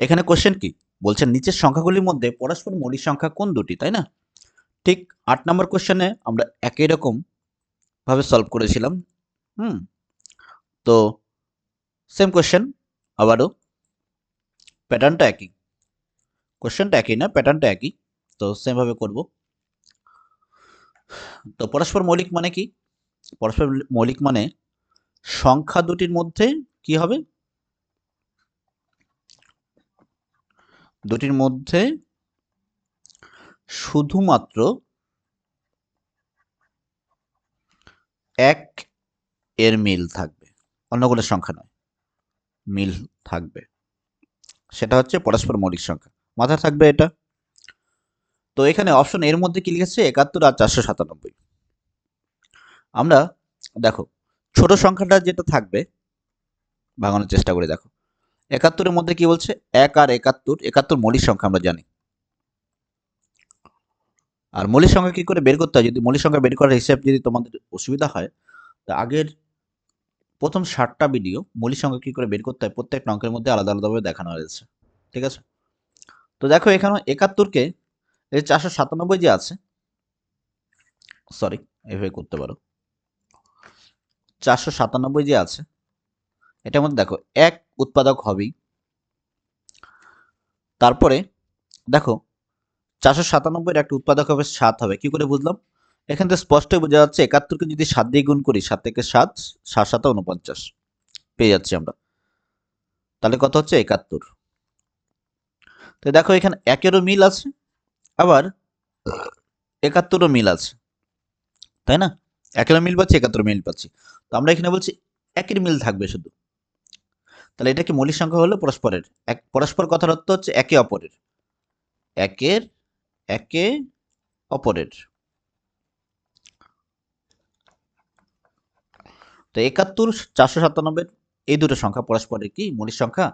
এখানে কোশ্চেন কি বলছেন, নিচের সংখ্যাগুলির মধ্যে পরস্পর মৌলিক সংখ্যা কোন দুটি, তাই না? ঠিক 8 নম্বর কোশ্চেনে আমরা একই রকম ভাবে সলভ করেছিলাম। হুম তো সেম কোশ্চেন, আবারও প্যাটার্নটা একই, কোশ্চেনটা একই না, প্যাটার্নটা একই। তো সেম ভাবে করব। তো পরস্পর মৌলিক মানে কি? পরস্পর মৌলিক মানে সংখ্যা দুটির মধ্যে কি হবে, দুটির মধ্যে শুধুমাত্র এক এর মিল থাকবে, অন্য কোনো সংখ্যা নয়, মিল থাকবে, সেটা হচ্ছে পরস্পর মৌলিক সংখ্যা। মাথায় থাকবে এটা। তো এখানে অপশন এর মধ্যে কি লিখেছে, 71 আর 497। আমরা দেখো ছোট সংখ্যাটা যেটা থাকবে ভাঙানোর চেষ্টা করে দেখো। 71-এর মধ্যে কি বলছে, 1 আর 71, 71 মৌলিক সংখ্যা আমরা জানি। আর মৌলিক সংখ্যা কি করে বের করতে হয়, যদি মৌলিক সংখ্যা বের করার হিসাব যদি তোমাদের অসুবিধা হয়, তা আগের প্রথম 60টা ভিডিও মৌলিক সংখ্যা কি করে বের করতে হয় প্রত্যেকটা অঙ্কের মধ্যে আলাদা আলাদাভাবে দেখানো হয়েছে। ঠিক আছে? তো দেখো এখানে 71কে এই 497 যে আছে, সরি, এভাবে করতে পারো, 497 যে আছে এটার মধ্যে দেখো এক উৎপাদক হবেই। তারপরে দেখো 497 একটা উৎপাদক হবে 7 হবে, কি করে বুঝলাম? এখান থেকে স্পষ্টই বোঝা যাচ্ছে 71কে যদি 7 দিয়ে গুণ করি, 7 থেকে 7, 7 7 49 পেয়ে যাচ্ছি আমরা। তাহলে কত হচ্ছে 71। তো দেখো এখানে একেরও মিল আছে, আবার 71ও মিল আছে, তাই না? একেরও মিল পাচ্ছি, 71 মিল পাচ্ছি। তো আমরা এখানে বলছি একের মিল থাকবে শুধু। তাহলে এটা কি মৌলিক সংখ্যা হলো পরস্পরের? এক পরস্পর কথার অর্থ হচ্ছে একে অপরের, একের একে অপরের। তো 71 497 এই দুটো সংখ্যা পরস্পরের কি মৌলিক সংখ্যা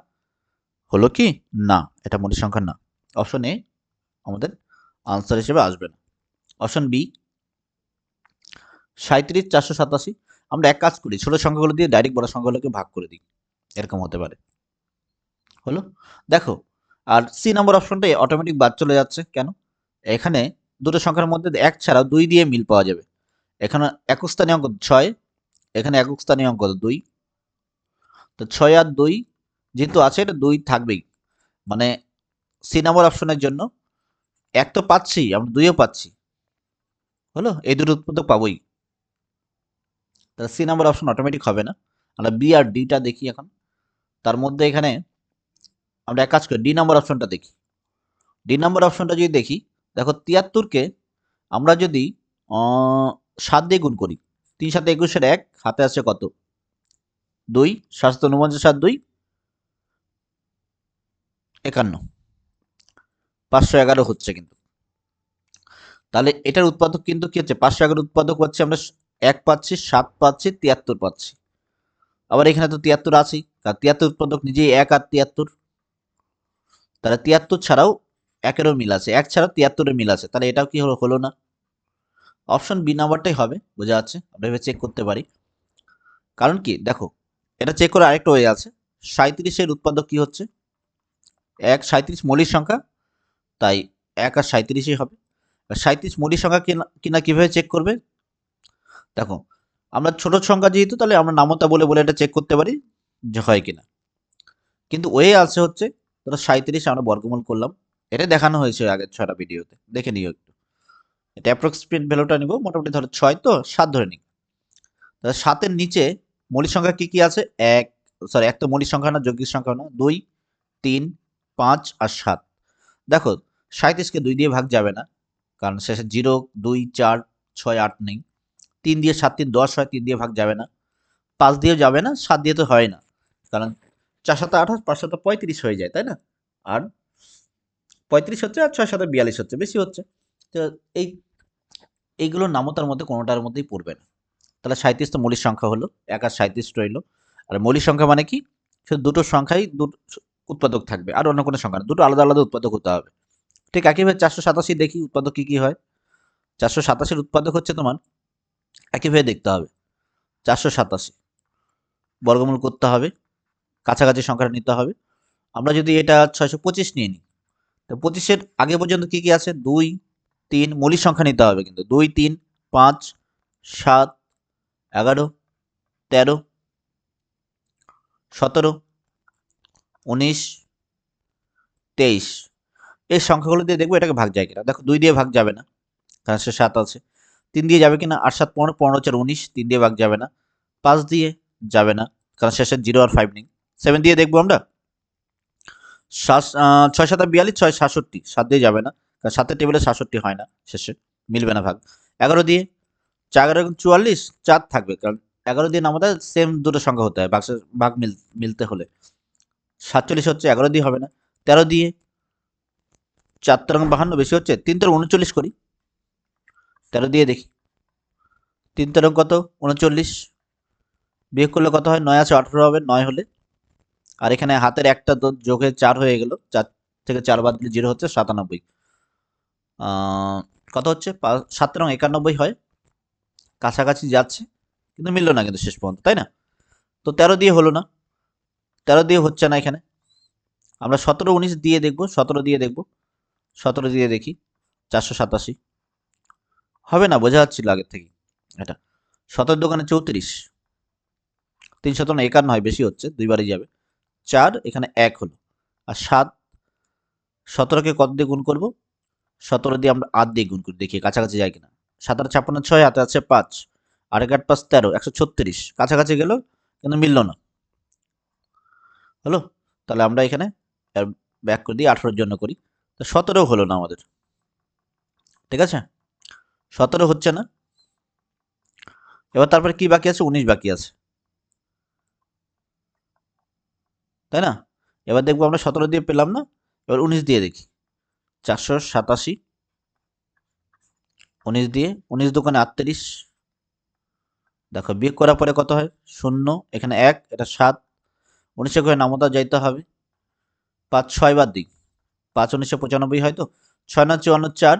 হলো কি? না, এটা মৌলিক সংখ্যা না। অপশন এ আমাদের আনসার হিসেবে আসবে না। Option B 37 487। আমরা এক কাজ করি, ছোট সংখ্যাগুলো দিয়ে ডাইরেক্ট বড় সংখ্যাগুলোকে ভাগ করে দিই, এরকম হতে পারে। হলো? দেখো আর সি নম্বর অপশনটা অটোমেটিক বাদ চলে যাচ্ছে কেন? এখানে দুটো সংখ্যার মধ্যে এক ছাড়াও দুই দিয়ে মিল পাওয়া যাবে। এখানে একক স্থানীয় অঙ্ক 6, এখানে একক স্থানীয় অঙ্ক 2। তো 6 আর 2 যেহেতু আছে, এটা 2 থাকবেই। মানে সি নাম্বার অপশনের জন্য এক তো পাচ্ছি, আমরা 2ও পাচ্ছি। হলো? এই দুটো উৎপাদক পাবোই। তাহলে সি নাম্বার অপশন অটোমেটিক হবে না। আমরা বি আর ডিটা দেখি এখন। তার মধ্যে এখানে আমরা এক কাজ করি, ডি নাম্বার অপশনটা দেখি। ডি নাম্বার অপশনটা যদি দেখি, দেখো 73-কে আমরা যদি 7 দিয়ে গুণ করি, 3 7 21-এর 1 হাতে আছে কত? 2, 7 49 আর 2 51, 511 হচ্ছে কিন্তু। তাহলে এটার উৎপাদক কিন্তু কি হচ্ছে, 511 উৎপাদক হচ্ছে আমরা 1 পাচ্ছি, 7 পাচ্ছি, 73 পাচ্ছি। আবার এখানে তো 73 আছেই, কারণ 73 উৎপাদক নিজেই 1 আর 73। তাহলে 73 ছাড়াও একেরও মিল আছে, 1 ছাড়াও 73-এর মিল আছে। তাহলে এটাও কি হলো না? অপশন বি নাম্বারটাই হবে, বোঝা যাচ্ছে। আমরা এভাবে চেক করতে পারি। কারণ কি দেখো, এটা চেক করে আরেকটা ওয়ে আছে। 37-এর উৎপাদক কি হচ্ছে? 1, 37 মৌলিক সংখ্যা, তাই 1 আর 37-ই হবে। 37 মৌলিক সংখ্যা কিনা কিভাবে চেক করবে? দেখো আমরা ছোট সংখ্যা যেহেতু, তাহলে আমরা নামতা বলে বলে এটা চেক করতে পারি যে হয় কিনা। কিন্তু ওয়ে আছে হচ্ছে, ধরো 37 আমরা বর্গমূল করলাম, এটা দেখানো হয়েছে আগের 6টা ভিডিওতে, দেখে নিও একটু। এটা অ্যাপ্রক্সিমেট ভ্যালুটা নিব, মোটামুটি ধরো 6 তো 7 ধরে নিই। তাহলে 7-এর নিচে মৌলিক সংখ্যা কি কি আছে? এক, সরি এক তো মৌলিক সংখ্যা না, যৌগিক সংখ্যা না, 2, 3, 5 আর 7। দেখো 37-কে 2 দিয়ে ভাগ যাবে না, কারণ শেষে 0, 2, 4, 6, 8 নেই। 3 দিয়ে 7 3 10 হয়, 3 দিয়ে ভাগ যাবে না। 5 দিয়েও যাবে না, 7 দিয়ে তো হয় না, কারণ 4 7 28, 5 7 35 হয়ে যায়, তাই না? আর 35 হচ্ছে, আর 6 7 42 হচ্ছে, বেশি হচ্ছে। তো এই এইগুলোর নামতার মধ্যে কোনোটার মধ্যেই পড়বে না। তাহলে 37 তো মৌলিক সংখ্যা হলো, 1 আর 37 রইল। আর মৌলিক সংখ্যা মানে কি? শুধু দুটো সংখ্যাই উৎপাদক থাকবে, আর অন্য কোনো সংখ্যা না, দুটো আলাদা আলাদা উৎপাদক হতে হবে। ঠিক একইভাবে 487 দেখি উৎপাদক কি কি হয়। 487-এর উৎপাদক হচ্ছে তোমার, একইভাবে দেখতে হবে। 487 বর্গমূল করতে হবে, কাছাকাছি সংখ্যাটা নিতে হবে। আমরা যদি এটা 625 নিয়ে নিই, তো 25-এর আগে পর্যন্ত কি কি আছে? 2 3 মৌলিক সংখ্যা নিতে হবে কিন্তু, 2 3 5 7 11 13 17 19 23। এই সংখ্যাগুলো দিয়ে দেখবো এটাকে ভাগ যায় কিনা। দেখো 2 দিয়ে ভাগ যাবে না, কারণ সে 7 আছে। 3 দিয়ে যাবে কিনা? 8 7 15 15 4 19, 3 দিয়ে ভাগ যাবে না। 5 দিয়ে যাবে না, কারণ শেষে 0 আর 5 নেই। 7 দিয়ে দেখবো আমরা, 6 7 42, 6 67, 7 দিয়ে যাবে না, কারণ 7-এর টেবিলে 67 হয় না, শেষে মিলবে না ভাগ। 11 দিয়ে, 4 11 44, 4 থাকবে, কারণ 11 দিয়ে আমাদের সেম দুটো সংখ্যা হতে হয় ভাগ মিলতে হলে। 47 হচ্ছে, 11 দিয়ে হবে না। 13 দিয়ে, 4 তেরো 52, বেশি হচ্ছে, 3 তেরো 39 করি। 13 দিয়ে দেখি, 3 তেরো কত? 39। বিয়োগ করলে কত হয়? 9 আছে, 18 হবে 9 হলে। আর এখানে হাতের একটা যোগে 4 হয়ে গেল, 4 থেকে 4 বাদ দিলে 0 হচ্ছে 97। কত হচ্ছে? 7 তেরো 91 হয়, কাছাকাছি যাচ্ছে, কিন্তু মিললো না কিন্তু শেষ পর্যন্ত, তাই না? তো 13 দিয়ে হলো না, 13 দিয়ে হচ্ছে না এখানে। আমরা 17 19 দিয়ে দেখবো, 17 দিয়ে দেখবো, 17 দিয়ে দেখি, 487 হবে না, বোঝা যাচ্ছিল আগের থেকে এটা। 17 দোকানে 34, 3 17 51 হয়, বেশি হচ্ছে, দুইবারই যাবে। 4 এখানে 1 হলো, আর 7 17কে কত দিয়ে গুণ করবো? 17 দিয়ে আমরা 8 দিয়ে গুণ করি, দেখি কাছাকাছি যায় কিনা। 7 আর 56 6, হাতে আছে 5, আর 1 8 5 13, 136, কাছাকাছি গেল কিন্তু মিলল না। হলো, তাহলে আমরা এখানে ব্যাক করে দিই, 18-এর জন্য করি। তো 17 হলো না আমাদের, ঠিক আছে? 17 হচ্ছে না। এবার তারপরে কি বাকি আছে? 19 বাকি আছে, তাই না? এবার দেখবো আমরা 17 দিয়ে পেলাম না, এবার 19 দিয়ে দেখি। 487, 19 দিয়ে, 19 দোকানে 38। দেখো বিয়োগ করার পরে কত হয়? 0, এখানে 1, এটা 7, 19 করে নামতা যাইতে হবে। 5 6 বাদ দিই, 5 1995 হয় তো। 6 9 54, 4,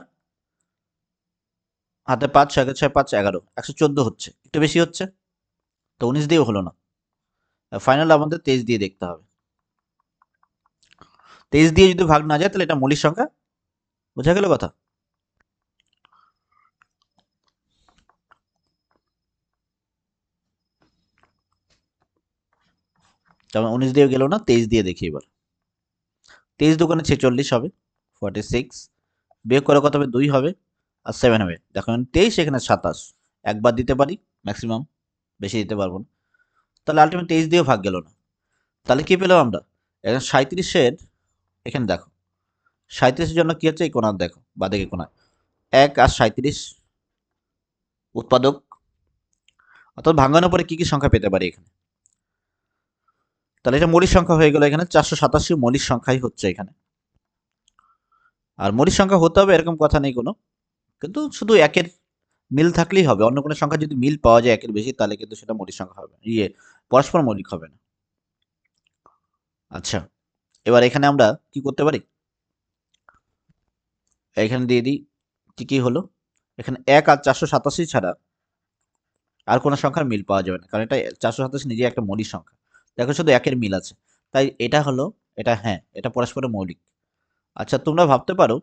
হাতে 5, 6 6 5 11, 114 হচ্ছে, একটু বেশি হচ্ছে, তো 19 দিয়েও হলো না। ফাইনাল আমাদের 23 দিয়ে দেখতে হবে। 23 দিয়ে যদি ভাগ না যায়, তাহলে এটা মৌলিক সংখ্যা। বোঝা গেল কথা? যেমন 19 দিয়ে গেল না, 23 দিয়ে দেখি এবার। 23 দোকানে 46 হবে, 46, বিয়োগ করে কত হবে? 2 হবে, আর 7 হবে। দেখো 23, এখানে 27, একবার দিতে পারি ম্যাক্সিমাম, বেশি দিতে পারবো না। তাহলে আলটিমেট 23 দিয়েও ভাগ গেল না। তাহলে কি পেলাম আমরা? এখন 37-এর, এখানে দেখো 37-এর জন্য কি হচ্ছে? এই কোণার দেখো, বাঁদিকে কোণায় 1 আর 37 উৎপাদক, অর্থাৎ ভাঙানোর পরে কি কি সংখ্যা পেতে পারি এখানে? তাহলে এটা মৌলিক সংখ্যা হয়ে গেল, এখানে 487 মৌলিক সংখ্যাই হচ্ছে এখানে। আর মৌলিক সংখ্যা হতে হবে এরকম কথা নেই কোনো, কিন্তু শুধু একের মিল থাকলেই হবে। অন্য কোনো সংখ্যা যদি মিল পাওয়া যায় একের বেশি, তাহলে কিন্তু সেটা মৌলিক সংখ্যা হবে, পরস্পর মৌলিক হবে না। আচ্ছা, এবার এখানে আমরা কি করতে পারি? এখানে দিয়ে দিই, কি কি হলো? এখানে 1 আর 487 ছাড়া আর কোনো সংখ্যার মিল পাওয়া যাবে না, কারণ এটা 487 নিজে একটা মৌলিক সংখ্যা। দেখো শুধু একের মিল আছে, তাই এটা হলো, এটা হ্যাঁ, এটা পরস্পরের মৌলিক। আচ্ছা, তোমরা ভাবতে পারো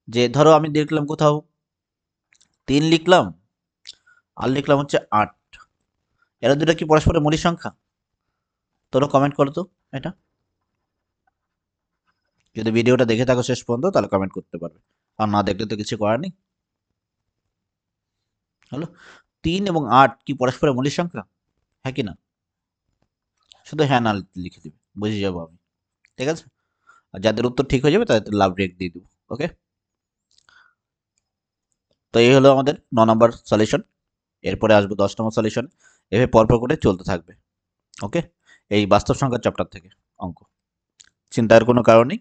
যে ধরো আমি দেখলাম কোথাও 3 লিখলাম, আর লিখলাম হচ্ছে 8, এরা দুটো কি পরস্পরের মৌলিক সংখ্যা? তোমরা কমেন্ট করো তো এটা, যদি ভিডিওটা দেখে থাকো শেষ পর্যন্ত, তাহলে কমেন্ট করতে পারবে, আর না দেখলে তো কিছু করার নেই। হলো, 3 এবং 8 কি পরস্পরের মৌলিক সংখ্যা? হ্যাঁ কি না? শুধু হ্যাঁ না লিখে দিবে, বুঝে যাবো আমি, ঠিক আছে? আর যাদের উত্তর ঠিক হয়ে যাবে তাদের লাভ রেক দিয়ে দেবো। ওকে, তো এই হলো আমাদের 9 নম্বর সলিউশন। এরপরে আসবো 10 নম্বর সলিউশন, এভাবে পরপর করে চলতে থাকবে। ওকে, এই বাস্তব সংখ্যার চ্যাপ্টার থেকে অঙ্ক, চিন্তার কোনো কারণ নেই,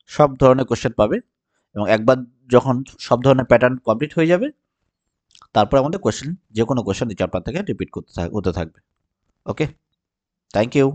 সব ধরনের কোশ্চেন পাবে, এবং একবার যখন সব ধরনের প্যাটার্ন কমপ্লিট হয়ে যাবে, তারপর আমাদের কোশ্চেন, যে কোনো কোশ্চেন এই চ্যাপ্টার থেকে রিপিট হতে থাকবে। ওকে, থ্যাংক ইউ।